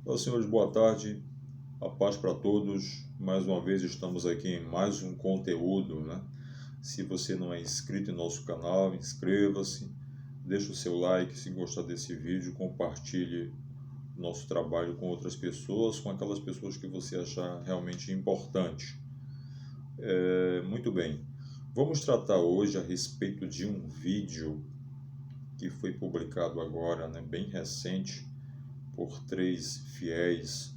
Olá, senhores, boa tarde, a paz para todos. Mais uma vez estamos aqui em mais um conteúdo, né? Se você não é inscrito em nosso canal, inscreva-se, deixe o seu like se gostar desse vídeo, compartilhe nosso trabalho com outras pessoas, com aquelas pessoas que você achar realmente importante. Muito bem, vamos tratar hoje a respeito de um vídeo que foi publicado agora, né, bem recente, por três fiéis,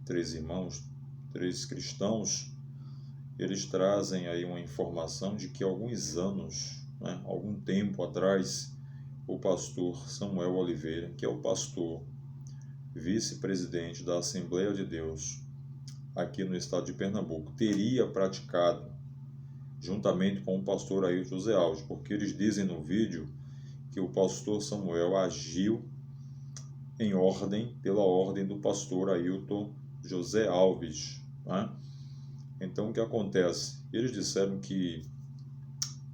três irmãos, três cristãos. Eles trazem aí uma informação de que há alguns anos, né, algum tempo atrás, o pastor Samuel Oliveira, que é o pastor vice-presidente da Assembleia de Deus aqui no estado de Pernambuco, teria praticado, juntamente com o pastor Ailton José Alves, porque eles dizem no vídeo que o pastor Samuel agiu pela ordem do pastor Ailton José Alves, né? Então, o que acontece? Eles disseram que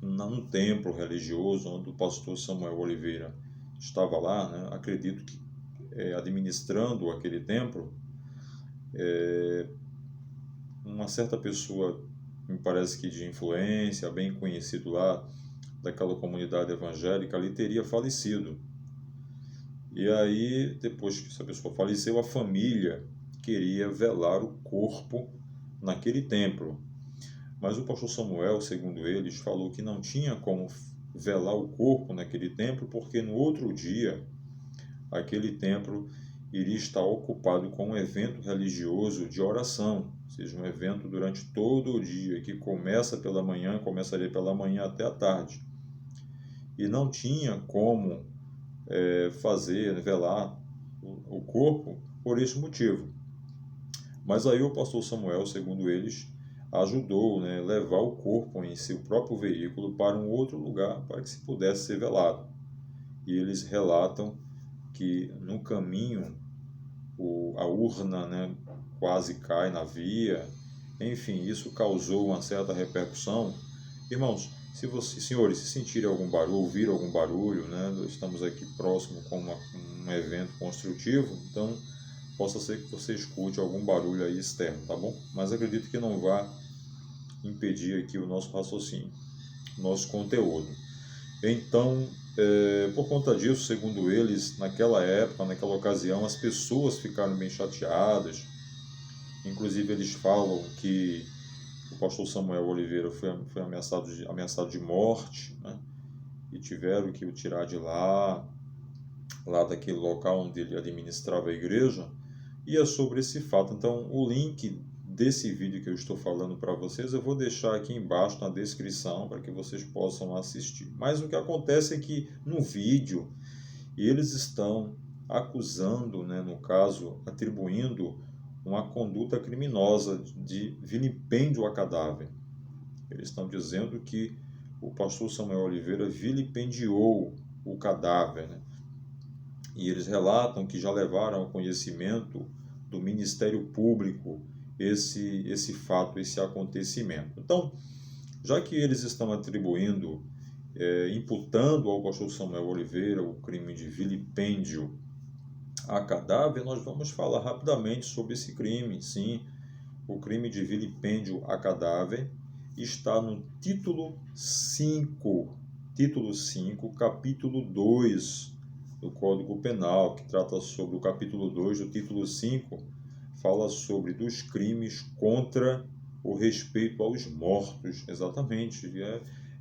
num templo religioso onde o pastor Samuel Oliveira estava lá, né, acredito que administrando aquele templo, uma certa pessoa, me parece que de influência, bem conhecido lá, daquela comunidade evangélica ali, teria falecido. E aí, depois que essa pessoa faleceu, a família queria velar o corpo naquele templo. Mas o pastor Samuel, segundo eles, falou que não tinha como velar o corpo naquele templo, porque no outro dia, aquele templo iria estar ocupado com um evento religioso de oração, ou seja, um evento durante todo o dia, que começaria pela manhã até a tarde. E não tinha como velar o corpo por esse motivo. Mas aí o pastor Samuel, segundo eles, ajudou, né, levar o corpo em seu próprio veículo para um outro lugar para que se pudesse ser velado. E eles relatam que no caminho a urna, né, quase cai na via. Enfim, isso causou uma certa repercussão. Irmãos, senhores, se sentirem algum barulho, ouvir algum barulho, né, estamos aqui próximo com um evento construtivo, então possa ser que você escute algum barulho aí externo, tá bom? Mas acredito que não vá impedir aqui o nosso raciocínio, nosso conteúdo. Então, por conta disso, segundo eles, naquela época, naquela ocasião, as pessoas ficaram bem chateadas. Inclusive, eles falam que o pastor Samuel Oliveira foi ameaçado de morte, né? E tiveram que o tirar de lá daquele local onde ele administrava a igreja. E é sobre esse fato. Então, o link desse vídeo que eu estou falando para vocês, eu vou deixar aqui embaixo na descrição para que vocês possam assistir. Mas o que acontece é que no vídeo eles estão acusando, né, no caso, atribuindo uma conduta criminosa de vilipêndio a cadáver. Eles estão dizendo que o pastor Samuel Oliveira vilipendiou o cadáver, né? E eles relatam que já levaram ao conhecimento do Ministério Público esse fato, esse acontecimento. Então, já que eles estão atribuindo, imputando ao pastor Samuel Oliveira o crime de vilipêndio a cadáver, nós vamos falar rapidamente sobre esse crime. Sim, o crime de vilipêndio a cadáver está no título 5, capítulo 2 do Código Penal, que trata sobre o capítulo 2 do título 5, fala sobre dos crimes contra o respeito aos mortos. Exatamente,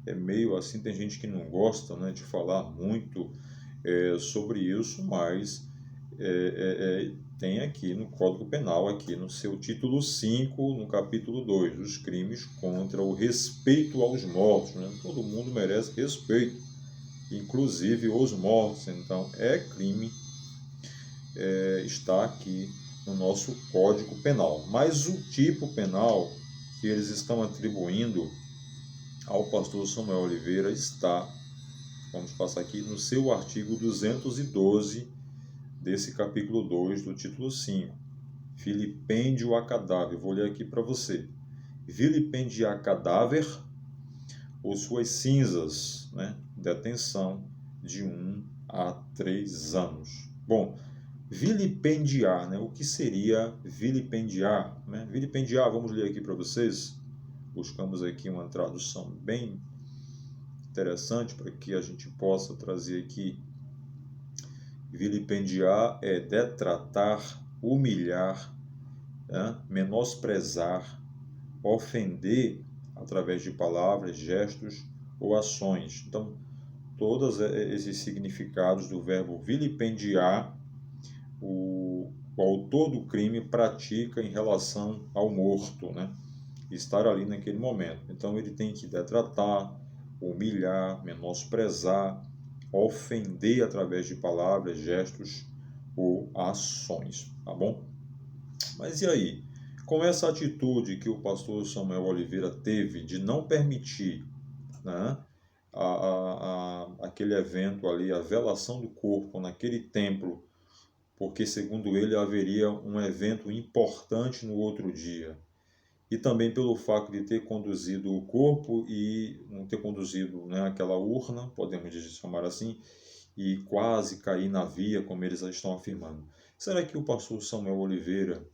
é meio assim, tem gente que não gosta, né, de falar muito sobre isso, mas tem aqui no Código Penal, aqui no seu título 5, no capítulo 2, os crimes contra o respeito aos mortos, né? Todo mundo merece respeito, inclusive os mortos. Então é crime, está aqui no nosso Código Penal. Mas o tipo penal que eles estão atribuindo ao pastor Samuel Oliveira está, vamos passar aqui, no seu artigo 212 desse capítulo 2 do título 5, vilipêndio a cadáver. Vou ler aqui para você. Vilipendiar cadáver ou suas cinzas, né? Detenção de 1 a 3 anos. Bom, Vilipendiar, né? O que seria vilipendiar, né? Vilipendiar, vamos ler aqui para vocês. Buscamos aqui uma tradução bem interessante para que a gente possa trazer aqui. Vilipendiar é detratar, humilhar, né? Menosprezar, ofender através de palavras, gestos ou ações. Então, todos esses significados do verbo vilipendiar, o autor do crime pratica em relação ao morto, né? Estar ali naquele momento. Então, ele tem que detratar, humilhar, menosprezar, ofender através de palavras, gestos ou ações, tá bom? Mas e aí? Com essa atitude que o pastor Samuel Oliveira teve de não permitir, né, aquele evento ali, a velação do corpo naquele templo, porque segundo ele haveria um evento importante no outro dia, e também pelo fato de ter conduzido o corpo e não ter conduzido, né, aquela urna, podemos chamar assim, e quase cair na via, como eles estão afirmando. Será que o pastor Samuel Oliveira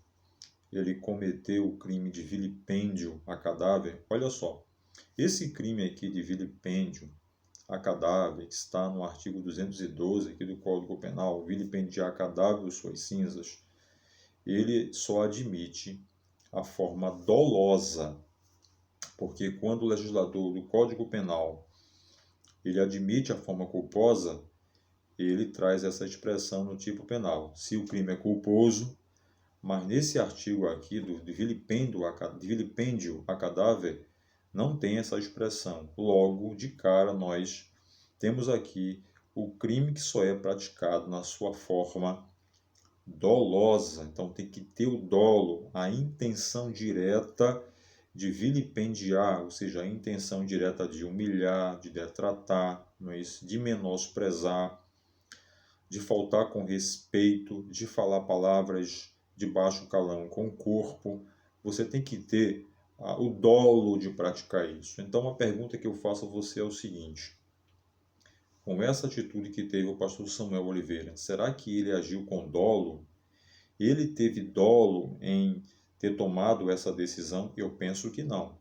ele cometeu o crime de vilipêndio a cadáver? Olha só, esse crime aqui de vilipêndio a cadáver, que está no artigo 212 aqui do Código Penal, vilipendiar cadáver ou suas cinzas, ele só admite a forma dolosa, porque quando o legislador do Código Penal ele admite a forma culposa, ele traz essa expressão no tipo penal. Se o crime é culposo, mas nesse artigo aqui de vilipêndio a cadáver, não tem essa expressão. Logo, de cara, nós temos aqui o crime que só é praticado na sua forma dolosa. Então, tem que ter o dolo, a intenção direta de vilipendiar, ou seja, a intenção direta de humilhar, de detratar, não é isso? De menosprezar, de faltar com respeito, de falar palavras de baixo calão com o corpo. Você tem que ter o dolo de praticar isso. Então, a pergunta que eu faço a você é o seguinte: com essa atitude que teve o pastor Samuel Oliveira, será que ele agiu com dolo? Ele teve dolo em ter tomado essa decisão? Eu penso que não,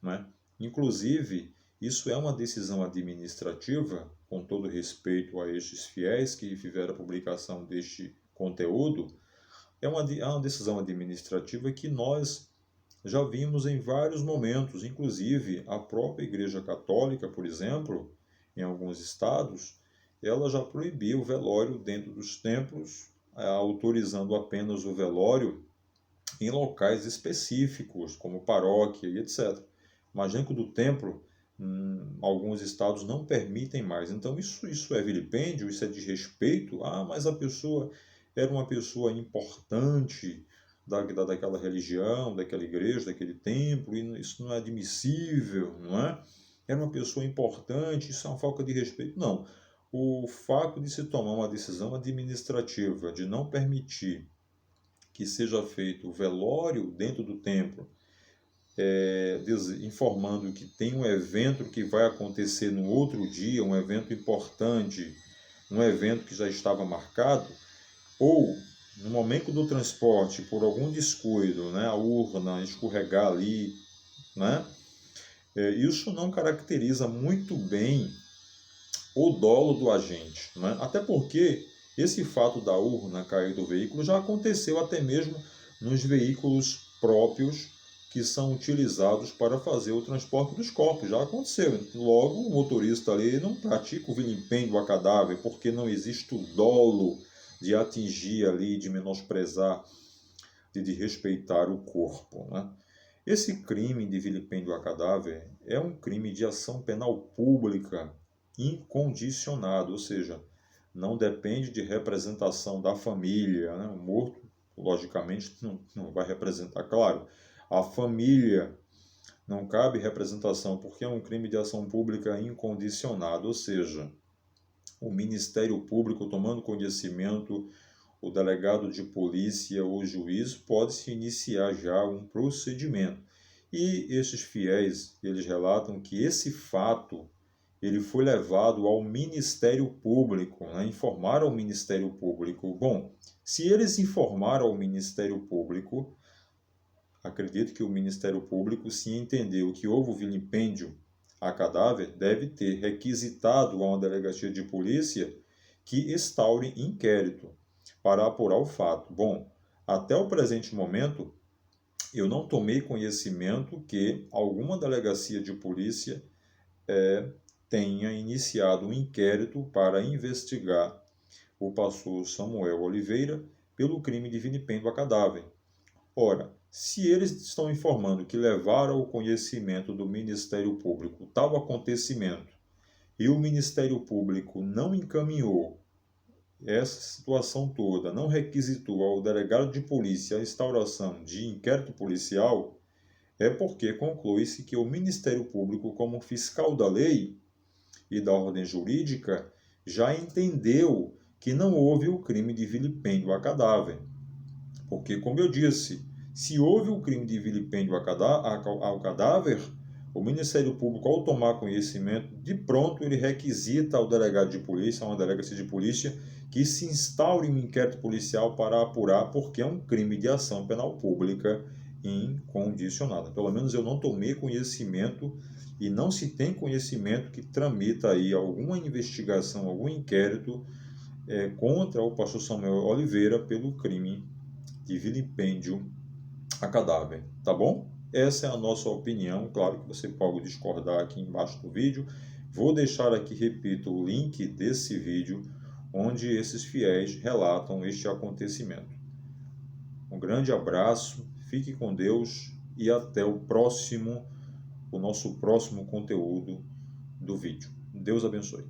né? Inclusive, isso é uma decisão administrativa, com todo respeito a estes fiéis que fizeram a publicação deste conteúdo, é uma decisão administrativa que nós já vimos em vários momentos, inclusive a própria Igreja Católica, por exemplo, em alguns estados, ela já proibiu o velório dentro dos templos, autorizando apenas o velório em locais específicos, como paróquia e etc. Mas dentro do templo, alguns estados não permitem mais. Então isso é vilipêndio, isso é desrespeito. Ah, mas a pessoa era uma pessoa importante daquela religião, daquela igreja, daquele templo, e isso não é admissível, não é? Era uma pessoa importante, isso é uma falta de respeito. Não. O fato de se tomar uma decisão administrativa de não permitir que seja feito o velório dentro do templo, informando que tem um evento que vai acontecer no outro dia, um evento importante, um evento que já estava marcado, ou no momento do transporte, por algum descuido, né, a urna escorregar ali, né, isso não caracteriza muito bem o dolo do agente, né? Até porque esse fato da urna cair do veículo já aconteceu até mesmo nos veículos próprios que são utilizados para fazer o transporte dos corpos. Já aconteceu. Logo, o motorista ali não pratica o vilipêndio a cadáver, porque não existe o dolo de atingir ali, de menosprezar, de desrespeitar o corpo, né? Esse crime de vilipêndio a cadáver é um crime de ação penal pública incondicionado, ou seja, não depende de representação da família, né? O morto, logicamente, não vai representar, claro, a família não cabe representação, porque é um crime de ação pública incondicionado, ou seja, o Ministério Público, tomando conhecimento, o delegado de polícia ou juiz pode-se iniciar já um procedimento. E esses fiéis, eles relatam que esse fato ele foi levado ao Ministério Público, né? Informaram ao Ministério Público. Bom, se eles informaram ao Ministério Público, acredito que o Ministério Público, se entendeu que houve vilipêndio a cadáver, deve ter requisitado a uma delegacia de polícia que instaure inquérito para apurar o fato. Bom, até o presente momento, eu não tomei conhecimento que alguma delegacia de polícia tenha iniciado um inquérito para investigar o pastor Samuel Oliveira pelo crime de vilipêndio a cadáver. Ora, se eles estão informando que levaram ao conhecimento do Ministério Público tal acontecimento e o Ministério Público não encaminhou essa situação toda, não requisitou ao delegado de polícia a instauração de inquérito policial, é porque conclui-se que o Ministério Público, como fiscal da lei e da ordem jurídica, já entendeu que não houve o crime de vilipêndio a cadáver. Porque, como eu disse, se houve o crime de vilipêndio ao cadáver, o Ministério Público, ao tomar conhecimento, de pronto ele requisita ao delegado de polícia, a uma delegacia de polícia, que se instaure um inquérito policial para apurar, porque é um crime de ação penal pública incondicionada. Pelo menos eu não tomei conhecimento e não se tem conhecimento que tramita aí alguma investigação, algum inquérito contra o pastor Samuel Oliveira pelo crime de vilipêndio a cadáver, tá bom? Essa é a nossa opinião, claro que você pode discordar aqui embaixo do vídeo. Vou deixar aqui, repito, o link desse vídeo, onde esses fiéis relatam este acontecimento. Um grande abraço, fique com Deus e até o nosso próximo conteúdo do vídeo. Deus abençoe.